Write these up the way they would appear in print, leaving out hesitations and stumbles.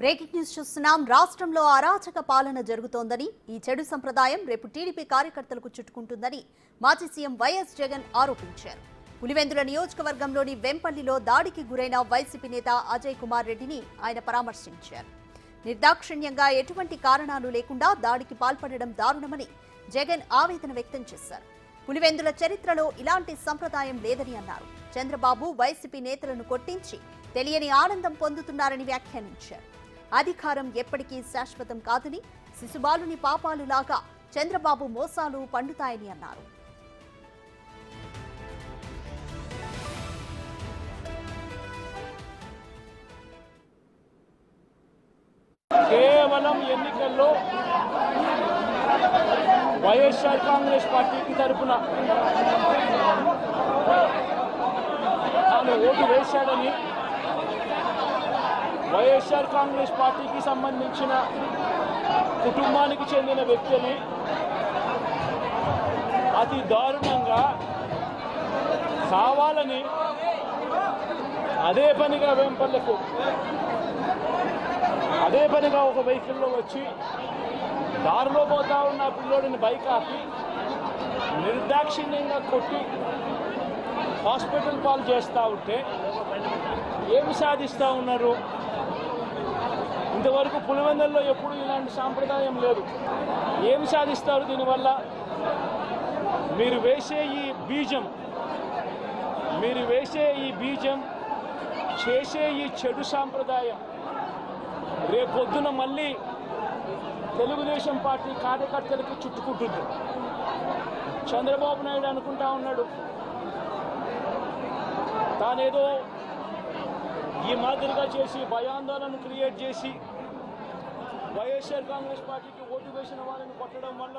Breaking news చూస్తున్నాం. రాష్ట్రంలో అరాచక పాలన జరుగుతోందని, ఈ చెడు సంప్రదాయం రేపు టీడీపీ కార్యకర్తలకు చుట్టుకుంటుందని మాజీ సీఎం వైఎస్ జగన్ ఆరోపించారు. పులివెందుల నియోజకవర్గంలోని వెంపల్లిలో దాడికి గురైన వైసీపీ నేత అజయ్ కుమార్ రెడ్డిని ఆయన పరామర్శించారు. నిర్దాక్షిణ్యంగా ఎటువంటి కారణాలు లేకుండా దాడికి పాల్పడడం దారుణమని జగన్ ఆవేదన వ్యక్తం చేశారు. పులివెందుల చరిత్రలో ఇలాంటి సంప్రదాయం లేదని అన్నారు. చంద్రబాబు వైసీపీ నేతలను కొట్టించి తెలియని ఆనందం పొందుతున్నారని వ్యాఖ్యానించారు. అధికారం ఎప్పటికీ శాశ్వతం కాదని, శిశుబాలుని పాపాలులాగా చంద్రబాబు మోసాలు పండుతాయని అన్నారు. కేవలం ఎన్నికల్లో వైఎస్ఆర్ కాంగ్రెస్ పార్టీకి తరఫున తాను ఓటు వేశాడని, వైఎస్ఆర్ కాంగ్రెస్ పార్టీకి సంబంధించిన కుటుంబానికి చెందిన వ్యక్తిని అతి దారుణంగా కావాలని అదే పనిగా వెంపల్లకు ఒక వెహికల్లో వచ్చి దారిలో పోతా ఉన్న పిల్లోడిని బైక్ ఆపి నిర్దాక్షిణ్యంగా కొట్టి హాస్పిటల్ పాలు చేస్తూ ఉంటే ఏమి సాధిస్తూ ఉన్నారు? ఇంతవరకు పులివెందుల్లో ఎప్పుడు ఇలాంటి సాంప్రదాయం లేదు. ఏమి సాధిస్తారు దీనివల్ల? మీరు వేసే ఈ బీజం చేసే ఈ చెడు సాంప్రదాయం రేపొద్దున మళ్ళీ తెలుగుదేశం పార్టీ కార్యకర్తలకి చుట్టుకుంటుంది. చంద్రబాబు నాయుడు అనుకుంటా ఉన్నాడు తానేదో ఈ మాదిరిగా చేసి భయాందోళన క్రియేట్ చేసి వైఎస్ఆర్ కాంగ్రెస్ పార్టీకి ఓటు వేసిన వాళ్ళని కొట్టడం వల్ల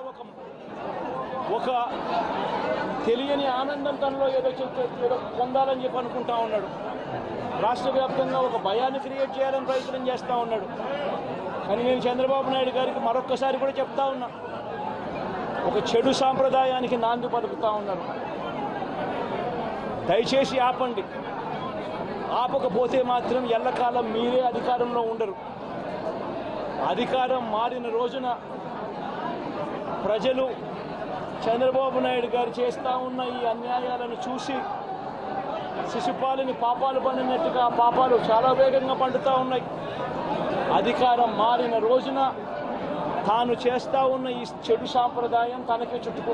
ఒక తెలియని ఆనందం తనలో ఏదో పొందాలని చెప్పి అనుకుంటా ఉన్నాడు. రాష్ట్ర వ్యాప్తంగా ఒక భయాన్ని క్రియేట్ చేయాలని ప్రయత్నం చేస్తూ ఉన్నాడు. కానీ నేను చంద్రబాబు నాయుడు గారికి మరొక్కసారి కూడా చెప్తా ఉన్నా, ఒక చెడు సాంప్రదాయానికి నాంది పలుకుతా ఉన్నారు. దయచేసి ఆపండి. ఆపకపోతే మాత్రం ఎల్లకాలం మీరే అధికారంలో ఉండరు. అధికారం మారిన రోజున ప్రజలు చంద్రబాబు నాయుడు గారు చేస్తూ ఉన్న ఈ అన్యాయాలను చూసి శిశుపాలని పాపాలు పండినట్టుగా పాపాలు చాలా వేగంగా పండుతూ ఉన్నాయి. అధికారం మారిన రోజున తాను చేస్తూ ఉన్న ఈ చెడు సాంప్రదాయం తనకే చుట్టుకుంటుంది.